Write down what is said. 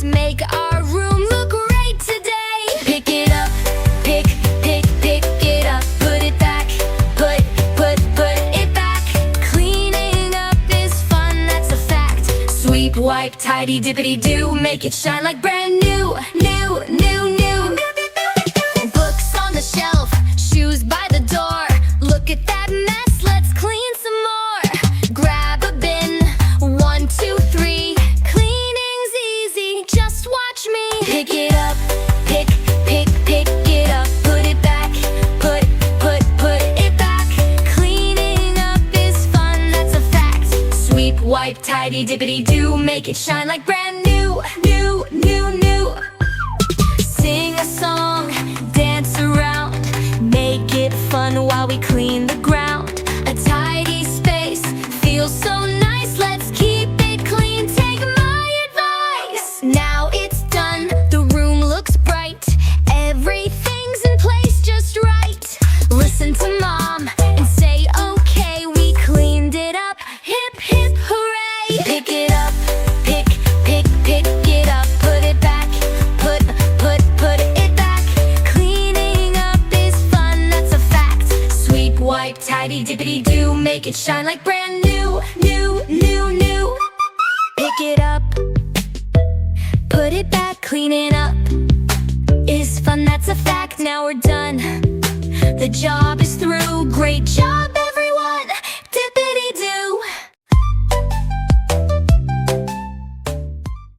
Let's make our room look great today. Pick it up, pick it up. Put it back, put it back. Cleaning up is fun, that's a fact. Sweep, wipe, tidy, dippity do. Make it shine like brand new, new, new, new. Books on the shelf, shoes by the door. Look at that mess, let's clean some more. Grab a bin, 1, 2, 3. Cleaning's easy, just watch me. Pick it up, pick it up. Put it back, put it back. Cleaning up is fun, that's a fact. Sweep, wipe, tidy, dippity do. Make it shine like brand new, new, new, new. Sing a song, dance around. Make it fun while we clean the ground. A tidy space feels so nice. Let's keep it clean, take my advice. Now it's done, the room looks bright. Everything's in place just right. Listen to mom and say okay, we cleaned it up. Hip hip hooray. Pick it up, pick it up. Put it back, put it back. Cleaning up is fun, that's a fact. Sweep, wipe, tidy, dippity do. Make it shine like brand new, new, new, new. Pick it up, put it back. Cleaning up is fun, that's a fact. Now we're done, the job is through. Great job,